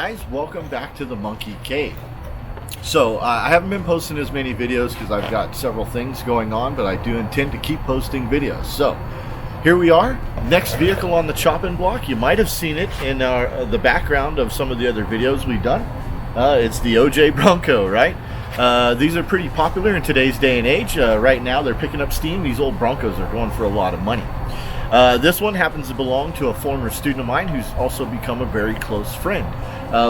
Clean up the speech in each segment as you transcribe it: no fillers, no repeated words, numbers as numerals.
guys, welcome back to the Monkey Cave. So I haven't been posting as many videos because I've got several things going on, but I do intend to keep posting videos. So here we are, next vehicle on the chopping block. You might have seen it in the background of some of the other videos we've done. It's the Ford Bronco, right? These are pretty popular in today's day and age. Right now they're picking up steam. These old Broncos are going for a lot of money. This one happens to belong to a former student of mine who's also become a very close friend.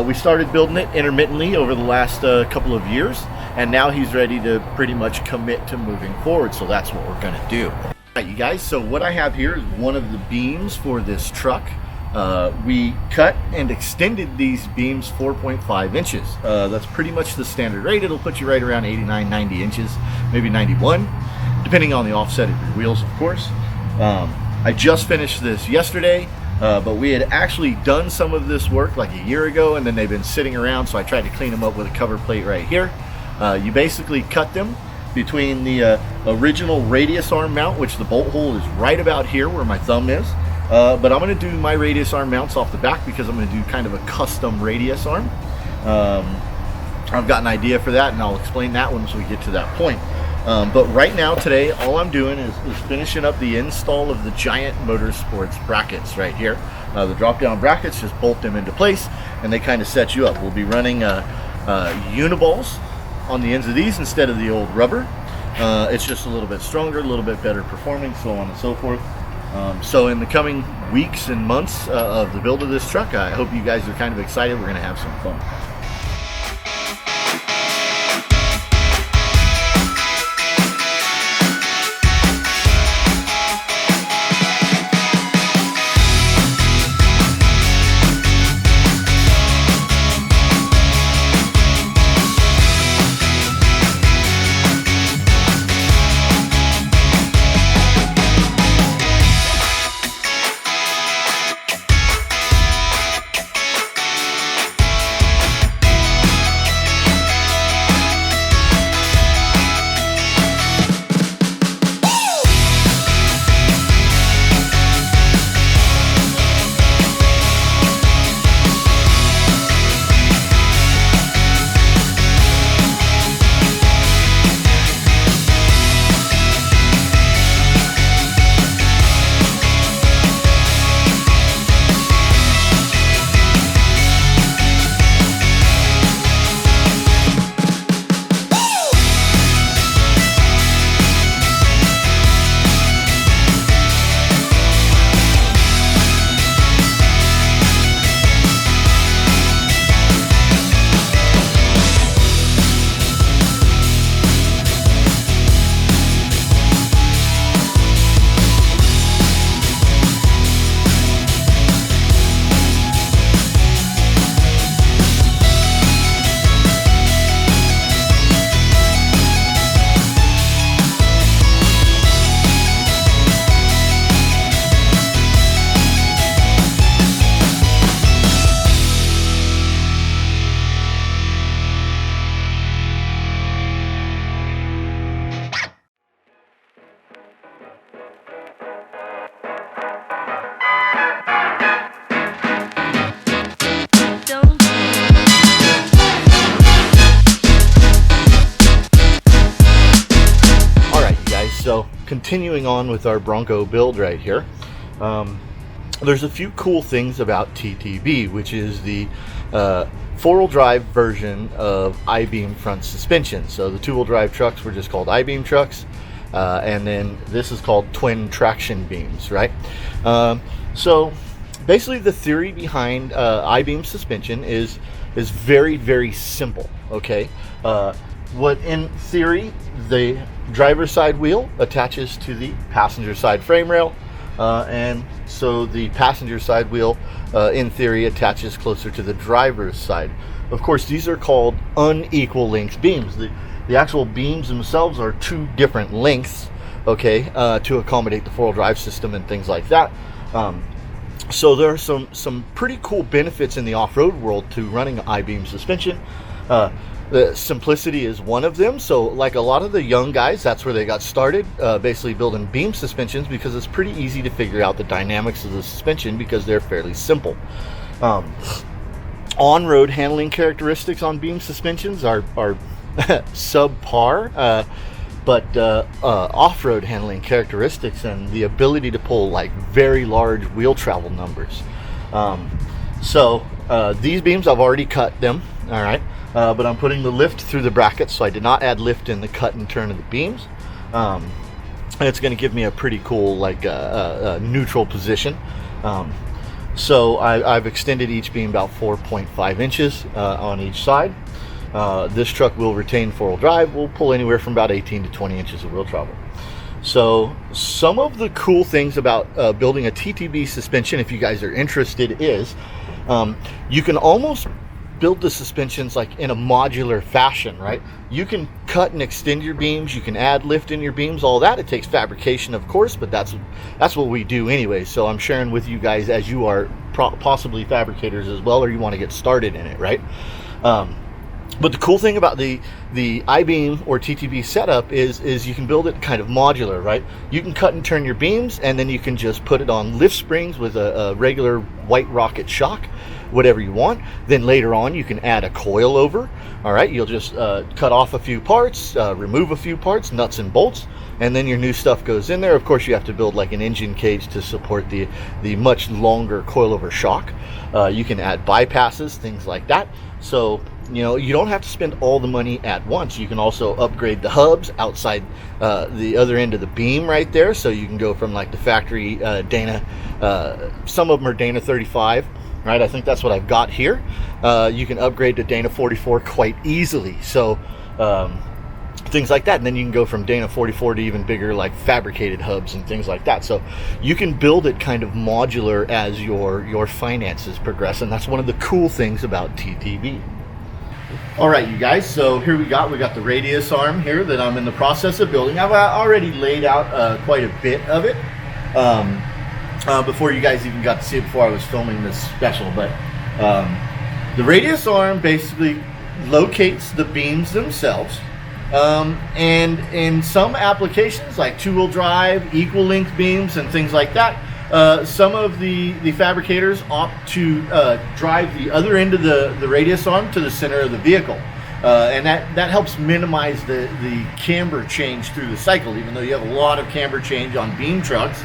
We started building it intermittently over the last couple of years, and now he's ready to pretty much commit to moving forward, so that's what we're going to do. All right, you guys, so what I have here is one of the beams for this truck. We cut and extended these beams 4.5 inches. That's pretty much the standard rate. It'll put you right around 89, 90 inches, maybe 91, depending on the offset of your wheels, of course. I just finished this yesterday, but we had actually done some of this work like a year ago, and then they've been sitting around, so I tried to clean them up with a cover plate right here. You basically cut them between the original radius arm mount, which the bolt hole is right about here where my thumb is. But I'm going to do my radius arm mounts off the back because I'm going to do kind of a custom radius arm. I've got an idea for that, and I'll explain that once we get to that point. But right now, today, all I'm doing is finishing up the install of the giant motorsports brackets right here. The drop-down brackets, just bolt them into place, and they kind of set you up. We'll be running uniballs on the ends of these instead of the old rubber. It's just a little bit stronger, a little bit better performing, so on and so forth. So in the coming weeks and months of the build of this truck, I hope you guys are kind of excited. We're going to have some fun. So continuing on with our Bronco build right here, there's a few cool things about TTB, which is the four-wheel drive version of I-beam front suspension. So the two-wheel drive trucks were just called I-beam trucks, and then this is called twin traction beams, right? So basically the theory behind I-beam suspension is very, very simple, okay? What in theory, the driver's side wheel attaches to the passenger side frame rail, and so the passenger side wheel in theory attaches closer to the driver's side. Of course, these are called unequal length beams. The actual beams themselves are two different lengths, okay, to accommodate the four-wheel drive system and things like that. So there are some pretty cool benefits in the off-road world to running I-beam suspension. The simplicity is one of them. So like a lot of the young guys, that's where they got started, basically building beam suspensions, because it's pretty easy to figure out the dynamics of the suspension because they're fairly simple. on-road handling characteristics on beam suspensions are subpar, but off-road handling characteristics and the ability to pull like very large wheel travel numbers. So these beams, I've already cut them, all right, but I'm putting the lift through the brackets, so I did not add lift in the cut and turn of the beams. And it's going to give me a pretty cool like neutral position. So I've extended each beam about 4.5 inches on each side. This truck will retain four-wheel drive. We'll pull anywhere from about 18 to 20 inches of wheel travel. So some of the cool things about building a TTB suspension, if you guys are interested, is you can almost build the suspensions like in a modular fashion, right? You can cut and extend your beams, you can add lift in your beams, all that. It takes fabrication, of course, but that's what we do anyway. So I'm sharing with you guys as you are possibly fabricators as well, or you want to get started in it, right? But the cool thing about the I-beam or TTB setup is you can build it kind of modular, right? You can cut and turn your beams, and then you can just put it on lift springs with a regular white rocket shock, whatever you want. Then later on, you can add a coil over. All right, you'll just cut off a few parts, remove a few parts, nuts and bolts, and then your new stuff goes in there. Of course, you have to build like an engine cage to support the much longer coilover shock. You can add bypasses, things like that. So you know, you don't have to spend all the money at once. You can also upgrade the hubs outside the other end of the beam right there. So you can go from like the factory Dana, some of them are Dana 35, right? I think that's what I've got here. You can upgrade to Dana 44 quite easily. So things like that. And then you can go from Dana 44 to even bigger like fabricated hubs and things like that. So you can build it kind of modular as your finances progress. And that's one of the cool things about TTB. All right, you guys, so here we got the radius arm here that I'm in the process of building. I've already laid out quite a bit of it before you guys even got to see it before I was filming this special. But the radius arm basically locates the beams themselves. And in some applications like two-wheel drive, equal length beams and things like that, some of the fabricators opt to drive the other end of the radius arm to the center of the vehicle. And that helps minimize the camber change through the cycle. Even though you have a lot of camber change on beam trucks,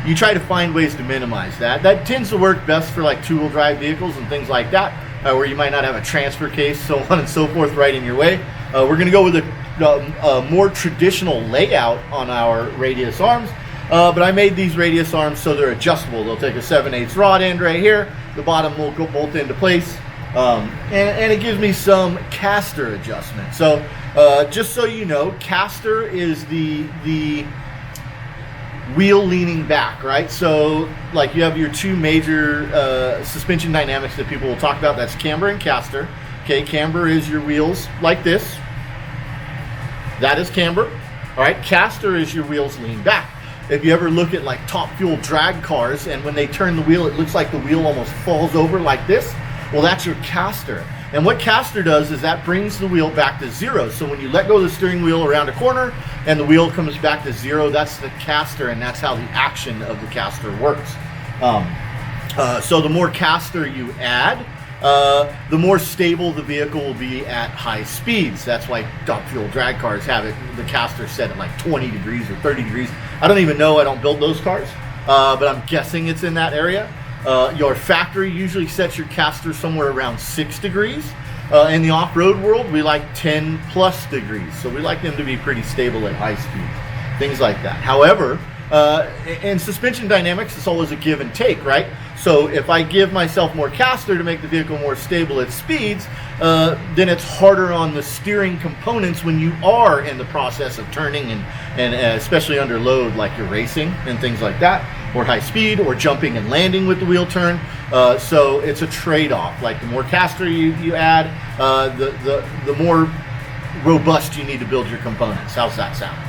you try to find ways to minimize that. That tends to work best for like two-wheel drive vehicles and things like that, where you might not have a transfer case, so on and so forth, right in your way. We're going to go with a more traditional layout on our radius arms. But I made these radius arms so they're adjustable. They'll take a 7/8 rod end right here. The bottom will go bolt into place. And it gives me some caster adjustment. So just so you know, caster is the wheel leaning back, right? So like you have your two major suspension dynamics that people will talk about. That's camber and caster. Okay, camber is your wheels like this. That is camber. All right, caster is your wheels lean back. If you ever look at like top fuel drag cars, and when they turn the wheel, it looks like the wheel almost falls over like this. Well, that's your caster. And what caster does is that brings the wheel back to zero. So when you let go of the steering wheel around a corner and the wheel comes back to zero, that's the caster, and that's how the action of the caster works. So the more caster you add, the more stable the vehicle will be at high speeds. That's why top fuel drag cars have the caster set at like 20 degrees or 30 degrees. I don't even know, I don't build those cars, but I'm guessing it's in that area. Your factory usually sets your caster somewhere around 6 degrees. In the off-road world, we like 10 plus degrees. So we like them to be pretty stable at high speeds, things like that. However, in suspension dynamics, it's always a give and take, right? So if I give myself more caster to make the vehicle more stable at speeds, then it's harder on the steering components when you are in the process of turning and especially under load, like you're racing and things like that, or high speed, or jumping and landing with the wheel turn. So it's a trade-off. Like the more caster you add, the more robust you need to build your components. How's that sound?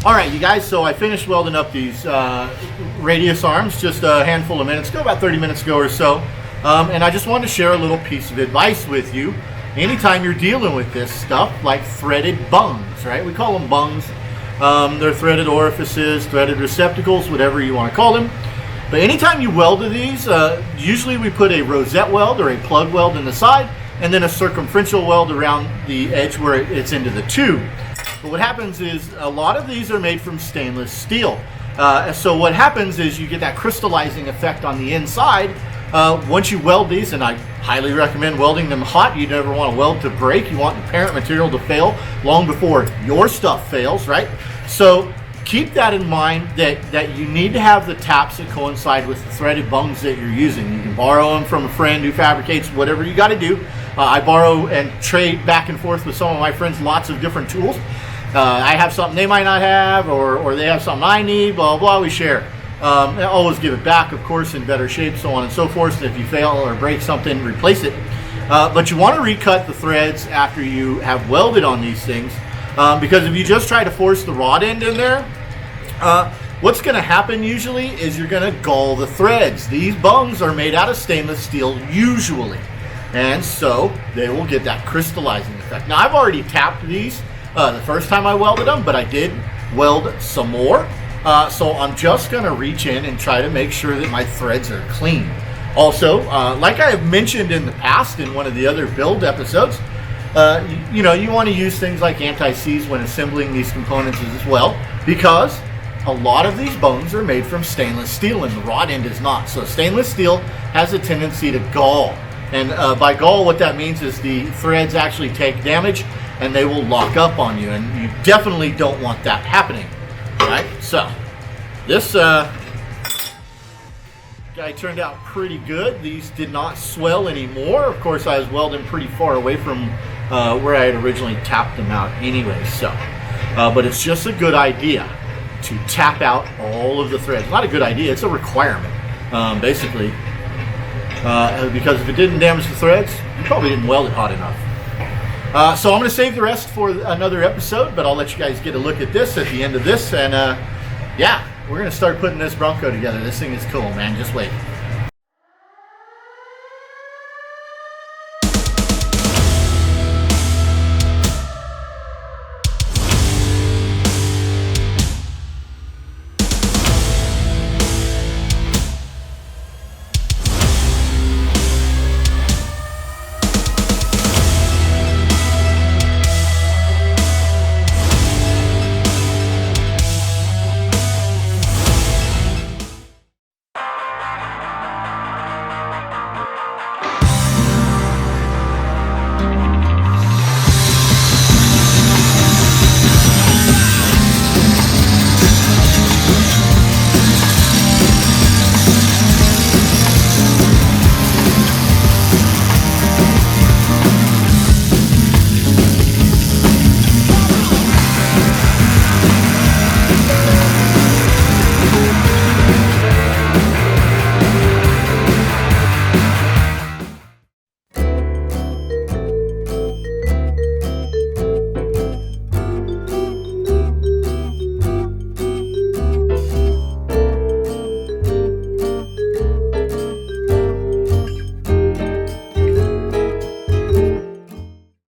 All right, you guys, so I finished welding up these radius arms just a handful of minutes ago, about 30 minutes ago or so. And I just wanted to share a little piece of advice with you. Anytime you're dealing with this stuff, like threaded bungs, right? We call them bungs. They're threaded orifices, threaded receptacles, whatever you want to call them. But anytime you weld to these, usually we put a rosette weld or a plug weld in the side, and then a circumferential weld around the edge where it's into the tube. But what happens is a lot of these are made from stainless steel. So what happens is you get that crystallizing effect on the inside. Once you weld these, and I highly recommend welding them hot. You never want to weld to break. You want the parent material to fail long before your stuff fails, right? So keep that in mind, that you need to have the taps that coincide with the threaded bungs that you're using. You can borrow them from a friend who fabricates whatever you got to do. I borrow and trade back and forth with some of my friends lots of different tools. I have something they might not have, or they have something I need, blah, blah, we share. And always give it back, of course, in better shape, so on and so forth. If you fail or break something, replace it. But you want to recut the threads after you have welded on these things, because if you just try to force the rod end in there, what's going to happen usually is you're going to gall the threads. These bungs are made out of stainless steel usually, and so they will get that crystallizing effect. Now, I've already tapped these the first time I welded them, but I did weld some more. So I'm just going to reach in and try to make sure that my threads are clean. Also, like I have mentioned in the past in one of the other build episodes, you want to use things like anti-seize when assembling these components as well, because a lot of these bungs are made from stainless steel and the rod end is not. So stainless steel has a tendency to gall. And by gall, what that means is the threads actually take damage and they will lock up on you. And you definitely don't want that happening. Right, so this guy turned out pretty good. These did not swell anymore. Of course, I was welding pretty far away from where I had originally tapped them out anyway. So, but it's just a good idea to tap out all of the threads. Not a good idea, it's a requirement, basically. Because if it didn't damage the threads, you probably didn't weld it hot enough. So I'm going to save the rest for another episode, but I'll let you guys get a look at this at the end of this. And yeah, we're going to start putting this Bronco together. This thing is cool, man. Just wait.